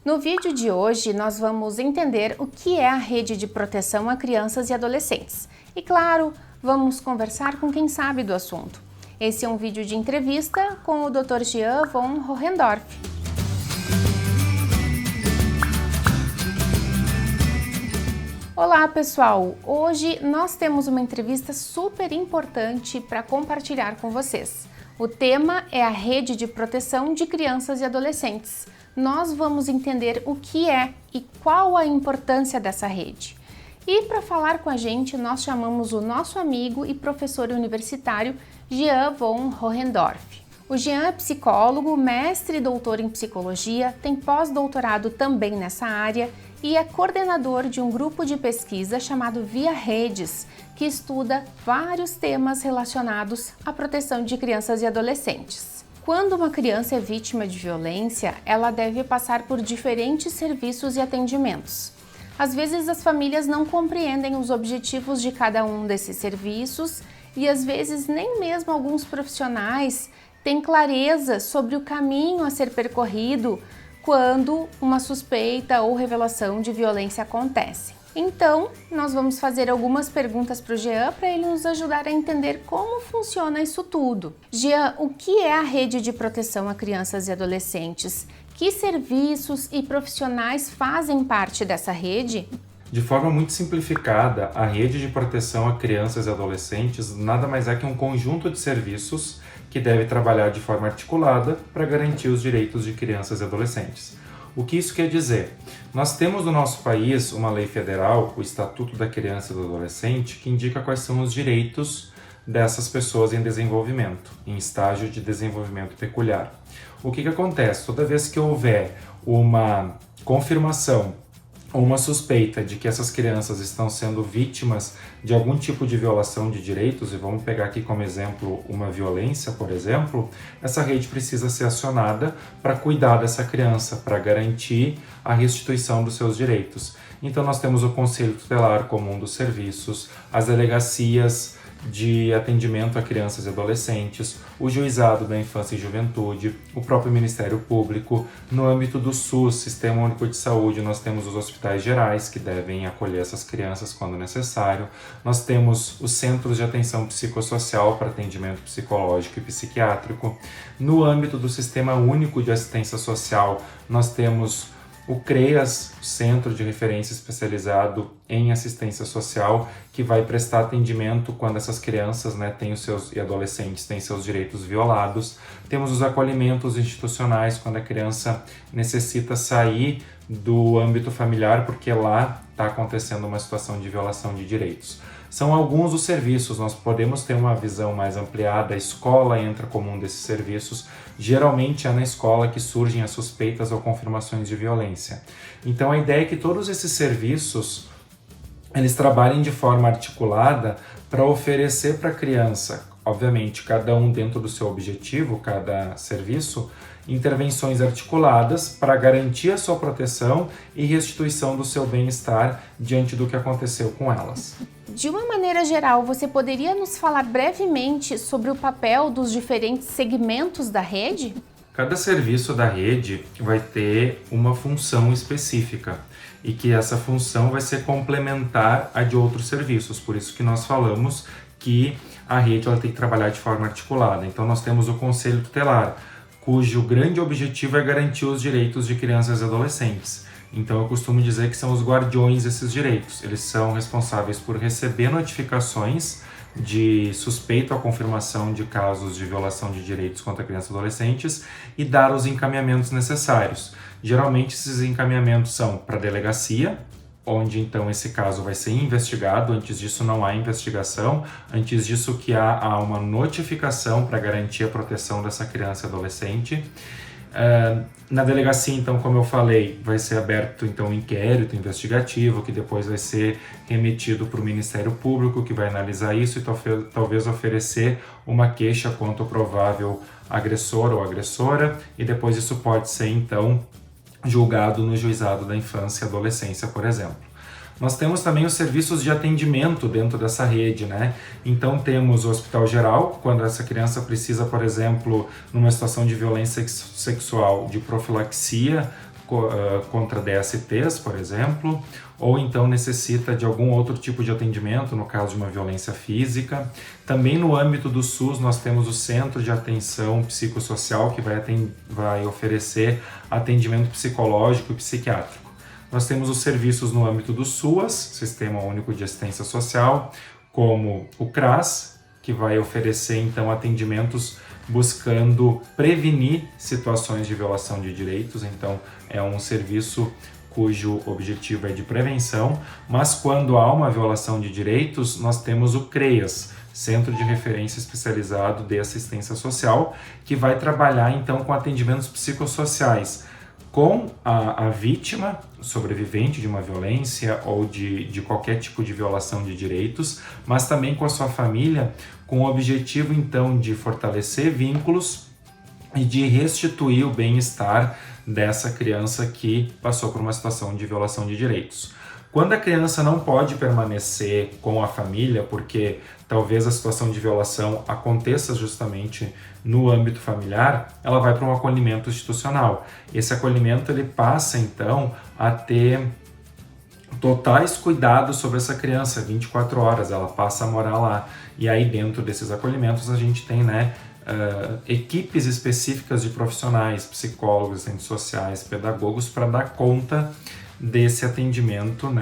No vídeo de hoje, nós vamos entender o que é a rede de proteção a crianças e adolescentes. E claro, vamos conversar com quem sabe do assunto. Esse é um vídeo de entrevista com o Dr. Jean von Hohendorf. Olá pessoal, hoje nós temos uma entrevista super importante para compartilhar com vocês. O tema é a rede de proteção de crianças e adolescentes. Nós vamos entender o que é e qual a importância dessa rede. E para falar com a gente, nós chamamos o nosso amigo e professor universitário Jean von Hohendorf. O Jean é psicólogo, mestre e doutor em psicologia, tem pós-doutorado também nessa área e é coordenador de um grupo de pesquisa chamado Via Redes, que estuda vários temas relacionados à proteção de crianças e adolescentes. Quando uma criança é vítima de violência, ela deve passar por diferentes serviços e atendimentos. Às vezes as famílias não compreendem os objetivos de cada um desses serviços e às vezes nem mesmo alguns profissionais têm clareza sobre o caminho a ser percorrido quando uma suspeita ou revelação de violência acontece. Então, nós vamos fazer algumas perguntas para o Jean para ele nos ajudar a entender como funciona isso tudo. Jean, o que é a rede de proteção a crianças e adolescentes? Que serviços e profissionais fazem parte dessa rede? De forma muito simplificada, a rede de proteção a crianças e adolescentes nada mais é que um conjunto de serviços que deve trabalhar de forma articulada para garantir os direitos de crianças e adolescentes. O que isso quer dizer? Nós temos no nosso país uma lei federal, o Estatuto da Criança e do Adolescente, que indica quais são os direitos dessas pessoas em desenvolvimento, em estágio de desenvolvimento peculiar. O que acontece? Toda vez que houver uma confirmação ou uma suspeita de que essas crianças estão sendo vítimas de algum tipo de violação de direitos, e vamos pegar aqui como exemplo uma violência, por exemplo, essa rede precisa ser acionada para cuidar dessa criança, para garantir a restituição dos seus direitos. Então nós temos o Conselho Tutelar como um dos serviços, as delegacias de atendimento a crianças e adolescentes, o Juizado da Infância e Juventude, o próprio Ministério Público. No âmbito do SUS, Sistema Único de Saúde, nós temos os hospitais gerais, que devem acolher essas crianças quando necessário. Nós temos os centros de atenção psicossocial para atendimento psicológico e psiquiátrico. No âmbito do Sistema Único de Assistência Social, nós temos o CREAS, Centro de Referência Especializado em Assistência Social, que vai prestar atendimento quando essas crianças, têm e adolescentes têm seus direitos violados. Temos os acolhimentos institucionais, quando a criança necessita sair do âmbito familiar, porque lá está acontecendo uma situação de violação de direitos. São alguns dos serviços, nós podemos ter uma visão mais ampliada, a escola entra como um desses serviços, geralmente é na escola que surgem as suspeitas ou confirmações de violência. Então a ideia é que todos esses serviços, eles trabalhem de forma articulada para oferecer para a criança, obviamente cada um dentro do seu objetivo, cada serviço, intervenções articuladas para garantir a sua proteção e restituição do seu bem-estar diante do que aconteceu com elas. De uma maneira geral, você poderia nos falar brevemente sobre o papel dos diferentes segmentos da rede? Cada serviço da rede vai ter uma função específica e que essa função vai ser complementar a de outros serviços, por isso que nós falamos que a rede ela tem que trabalhar de forma articulada. Então nós temos o Conselho Tutelar, cujo grande objetivo é garantir os direitos de crianças e adolescentes. Então eu costumo dizer que são os guardiões desses direitos. Eles são responsáveis por receber notificações de suspeita ou confirmação de casos de violação de direitos contra crianças e adolescentes e dar os encaminhamentos necessários. Geralmente esses encaminhamentos são para a delegacia, onde então esse caso vai ser investigado. Antes disso não há investigação, antes disso que há uma notificação para garantir a proteção dessa criança e adolescente. Na delegacia, então, como eu falei, vai ser aberto então um inquérito investigativo que depois vai ser remetido para o Ministério Público, que vai analisar isso e talvez oferecer uma queixa contra o provável agressor ou agressora, e depois isso pode ser então julgado no Juizado da Infância e Adolescência, por exemplo. Nós temos também os serviços de atendimento dentro dessa rede, Então temos o hospital geral, quando essa criança precisa, por exemplo, numa situação de violência sexual, de profilaxia contra DSTs, por exemplo, ou então necessita de algum outro tipo de atendimento, no caso de uma violência física. Também no âmbito do SUS nós temos o Centro de Atenção Psicossocial, que vai oferecer atendimento psicológico e psiquiátrico. Nós temos os serviços no âmbito do SUAS, Sistema Único de Assistência Social, como o CRAS, que vai oferecer então atendimentos buscando prevenir situações de violação de direitos. Então é um serviço cujo objetivo é de prevenção, mas quando há uma violação de direitos, nós temos o CREAS, Centro de Referência Especializado de Assistência Social, que vai trabalhar então com atendimentos psicossociais com a vítima, sobrevivente de uma violência ou de qualquer tipo de violação de direitos, mas também com a sua família, com o objetivo então de fortalecer vínculos e de restituir o bem-estar dessa criança que passou por uma situação de violação de direitos. Quando a criança não pode permanecer com a família, porque talvez a situação de violação aconteça justamente no âmbito familiar, ela vai para um acolhimento institucional. Esse acolhimento ele passa então a ter totais cuidados sobre essa criança, 24 horas, ela passa a morar lá. E aí dentro desses acolhimentos a gente tem, equipes específicas de profissionais, psicólogos, assistentes sociais, pedagogos para dar conta desse atendimento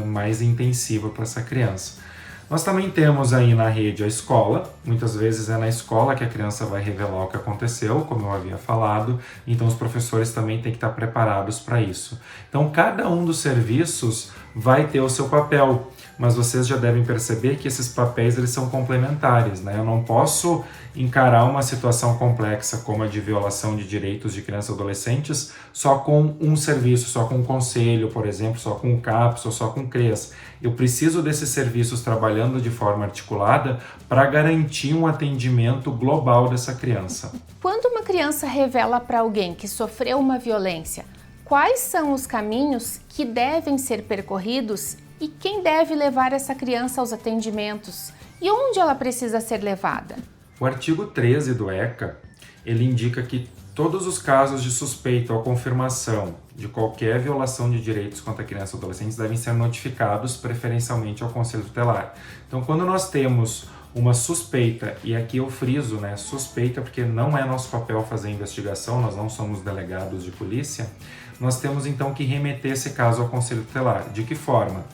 mais intensivo para essa criança. Nós também temos aí na rede a escola, muitas vezes é na escola que a criança vai revelar o que aconteceu, como eu havia falado, então os professores também têm que estar preparados para isso. Então cada um dos serviços vai ter o seu papel, mas vocês já devem perceber que esses papéis eles são complementares, Eu não posso encarar uma situação complexa como a de violação de direitos de crianças e adolescentes só com um serviço, só com um conselho, por exemplo, só com o CAPS ou só com o CREAS. Eu preciso desses serviços trabalhando de forma articulada para garantir um atendimento global dessa criança. Quando uma criança revela para alguém que sofreu uma violência, quais são os caminhos que devem ser percorridos e quem deve levar essa criança aos atendimentos e onde ela precisa ser levada? O artigo 13 do ECA, ele indica que todos os casos de suspeita ou confirmação de qualquer violação de direitos contra crianças e adolescentes devem ser notificados preferencialmente ao Conselho Tutelar. Então, quando nós temos uma suspeita, e aqui eu friso, suspeita, porque não é nosso papel fazer investigação, nós não somos delegados de polícia, nós temos então que remeter esse caso ao Conselho Tutelar. De que forma?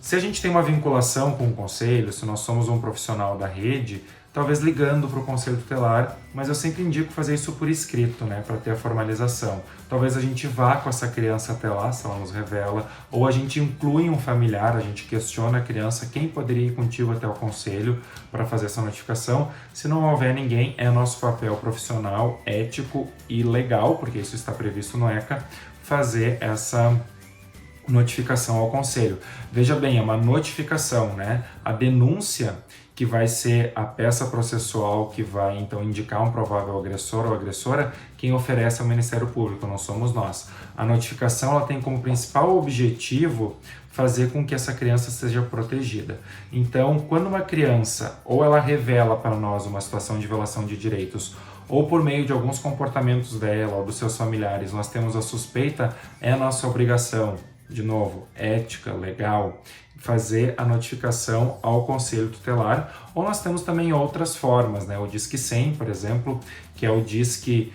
Se a gente tem uma vinculação com o Conselho, se nós somos um profissional da rede, talvez ligando para o Conselho Tutelar, mas eu sempre indico fazer isso por escrito, para ter a formalização. Talvez a gente vá com essa criança até lá, se ela nos revela, ou a gente inclui um familiar, a gente questiona a criança, quem poderia ir contigo até o Conselho para fazer essa notificação. Se não houver ninguém, é nosso papel profissional, ético e legal, porque isso está previsto no ECA, fazer essa notificação ao Conselho. Veja bem, é uma notificação, A denúncia, que vai ser a peça processual que vai então indicar um provável agressor ou agressora, quem oferece é o Ministério Público, não somos nós. A notificação ela tem como principal objetivo fazer com que essa criança seja protegida. Então, quando uma criança ou ela revela para nós uma situação de violação de direitos, ou por meio de alguns comportamentos dela ou dos seus familiares, nós temos a suspeita, é a nossa obrigação, de novo, ética, legal, fazer a notificação ao Conselho Tutelar, ou nós temos também outras formas, o Disque 100, por exemplo, que é o Disque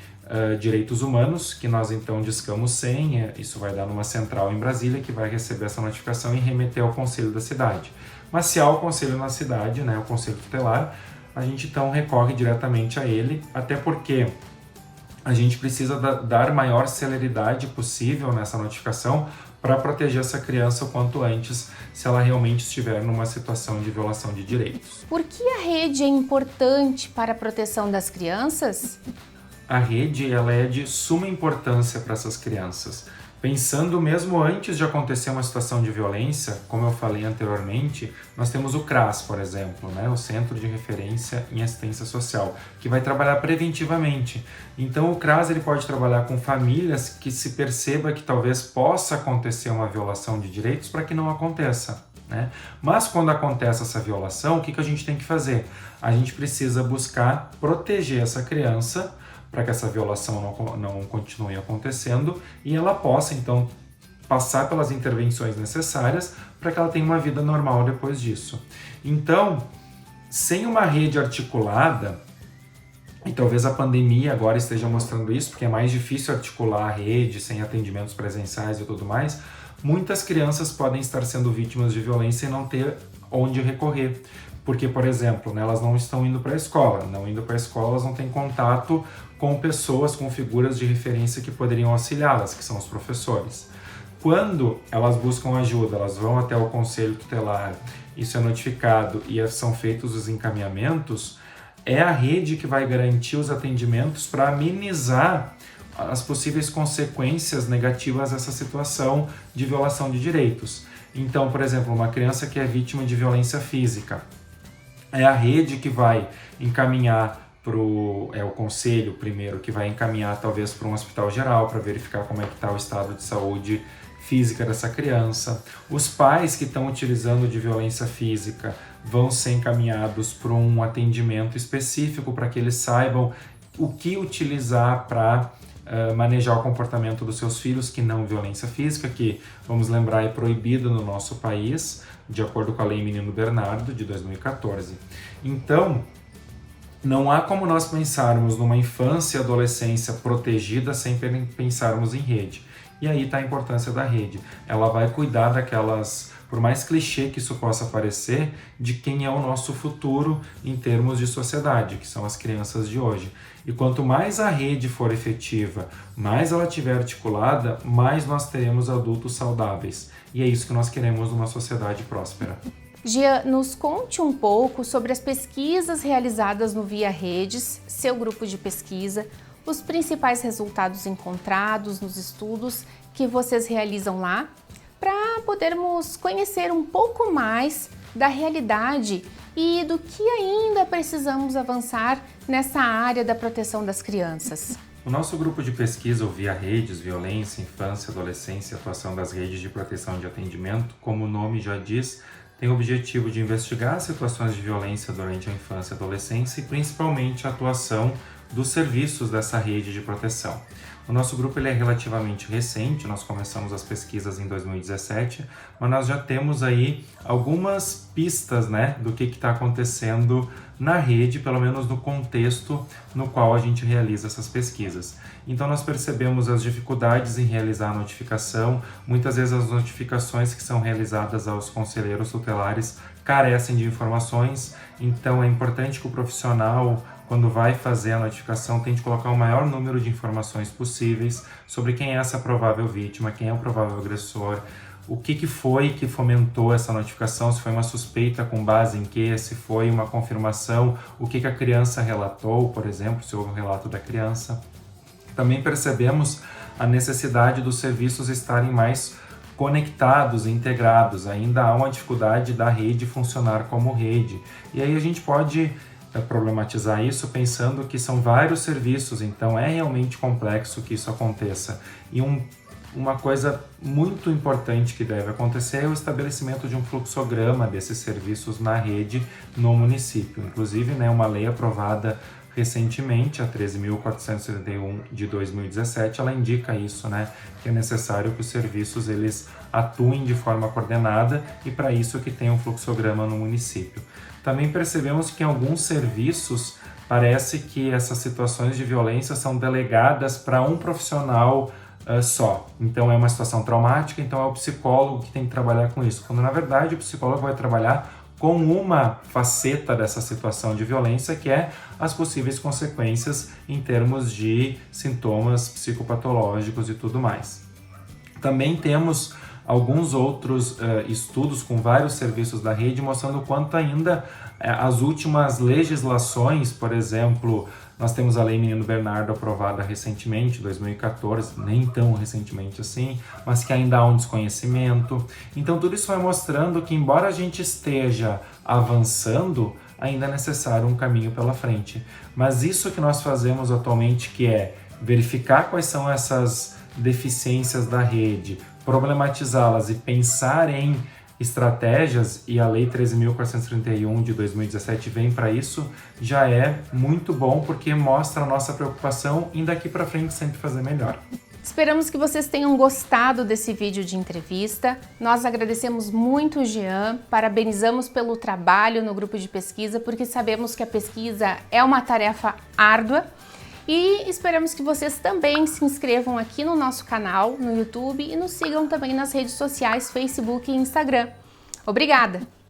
Direitos Humanos, que nós então discamos 100, isso vai dar numa central em Brasília, que vai receber essa notificação e remeter ao Conselho da cidade. Mas se há o Conselho na cidade, o Conselho Tutelar, a gente então recorre diretamente a ele, até porque a gente precisa dar maior celeridade possível nessa notificação para proteger essa criança o quanto antes, se ela realmente estiver numa situação de violação de direitos. Por que a rede é importante para a proteção das crianças? A rede ela é de suma importância para essas crianças. Pensando mesmo antes de acontecer uma situação de violência, como eu falei anteriormente, nós temos o CRAS, por exemplo, o Centro de Referência em Assistência Social, que vai trabalhar preventivamente. Então o CRAS ele pode trabalhar com famílias que se perceba que talvez possa acontecer uma violação de direitos para que não aconteça. Mas quando acontece essa violação, o que a gente tem que fazer? A gente precisa buscar proteger essa criança para que essa violação não continue acontecendo e ela possa, então, passar pelas intervenções necessárias para que ela tenha uma vida normal depois disso. Então, sem uma rede articulada, e talvez a pandemia agora esteja mostrando isso, porque é mais difícil articular a rede sem atendimentos presenciais e tudo mais, muitas crianças podem estar sendo vítimas de violência e não ter onde recorrer. Porque, por exemplo, né, elas não estão indo para a escola. Não indo para a escola, elas não têm contato com pessoas, com figuras de referência que poderiam auxiliá-las, que são os professores. Quando elas buscam ajuda, elas vão até o conselho tutelar, isso é notificado e são feitos os encaminhamentos, é a rede que vai garantir os atendimentos para amenizar as possíveis consequências negativas dessa situação de violação de direitos. Então, por exemplo, uma criança que é vítima de violência física, é a rede que vai encaminhar é o conselho primeiro que vai encaminhar talvez para um hospital geral para verificar como é que está o estado de saúde física dessa criança. Os pais que estão utilizando de violência física vão ser encaminhados para um atendimento específico para que eles saibam o que utilizar para manejar o comportamento dos seus filhos, que não violência física, que, vamos lembrar, é proibido no nosso país, de acordo com a Lei Menino Bernardo, de 2014. Então, não há como nós pensarmos numa infância e adolescência protegida sem pensarmos em rede. E aí está a importância da rede. Ela vai cuidar daquelas, por mais clichê que isso possa parecer, de quem é o nosso futuro em termos de sociedade, que são as crianças de hoje. E quanto mais a rede for efetiva, mais ela estiver articulada, mais nós teremos adultos saudáveis. E é isso que nós queremos numa sociedade próspera. Gia, nos conte um pouco sobre as pesquisas realizadas no Via Redes, seu grupo de pesquisa, os principais resultados encontrados nos estudos que vocês realizam lá, para podermos conhecer um pouco mais da realidade e do que ainda precisamos avançar nessa área da proteção das crianças. O nosso grupo de pesquisa, o Via Redes, Violência, Infância, Adolescência e Atuação das Redes de Proteção de Atendimento, como o nome já diz, tem o objetivo de investigar situações de violência durante a infância e adolescência e principalmente a atuação dos serviços dessa rede de proteção. O nosso grupo ele é relativamente recente, nós começamos as pesquisas em 2017, mas nós já temos aí algumas pistas, né, do que está acontecendo na rede, pelo menos no contexto no qual a gente realiza essas pesquisas. Então nós percebemos as dificuldades em realizar a notificação, muitas vezes as notificações que são realizadas aos conselheiros tutelares carecem de informações, então é importante que o profissional, quando vai fazer a notificação, tente colocar o maior número de informações possíveis sobre quem é essa provável vítima, quem é o provável agressor, o que foi que fomentou essa notificação, se foi uma suspeita com base em quê, se foi uma confirmação, o que a criança relatou, por exemplo, se houve um relato da criança. Também percebemos a necessidade dos serviços estarem mais conectados, integrados. Ainda há uma dificuldade da rede funcionar como rede. E aí a gente pode problematizar isso pensando que são vários serviços, então é realmente complexo que isso aconteça. E uma coisa muito importante que deve acontecer é o estabelecimento de um fluxograma desses serviços na rede no município. Inclusive, né, uma lei aprovada recentemente, a 13.471 de 2017, ela indica isso, né, que é necessário que os serviços eles atuem de forma coordenada e para isso que tem um fluxograma no município. Também percebemos que em alguns serviços parece que essas situações de violência são delegadas para um profissional só. Então é uma situação traumática, então é o psicólogo que tem que trabalhar com isso, quando na verdade o psicólogo vai trabalhar com uma faceta dessa situação de violência, que é as possíveis consequências em termos de sintomas psicopatológicos e tudo mais. Também temos alguns outros estudos com vários serviços da rede mostrando o quanto ainda as últimas legislações, por exemplo, nós temos a Lei Menino Bernardo aprovada recentemente, 2014, nem tão recentemente assim, mas que ainda há um desconhecimento. Então tudo isso vai mostrando que, embora a gente esteja avançando, ainda é necessário um caminho pela frente. Mas isso que nós fazemos atualmente, que é verificar quais são essas deficiências da rede, problematizá-las e pensar em estratégias, e a Lei 13.431 de 2017 vem para isso, já é muito bom, porque mostra a nossa preocupação em daqui para frente sempre fazer melhor. Esperamos que vocês tenham gostado desse vídeo de entrevista. Nós agradecemos muito o Jean, parabenizamos pelo trabalho no grupo de pesquisa, porque sabemos que a pesquisa é uma tarefa árdua. E esperamos que vocês também se inscrevam aqui no nosso canal, no YouTube, e nos sigam também nas redes sociais, Facebook e Instagram. Obrigada!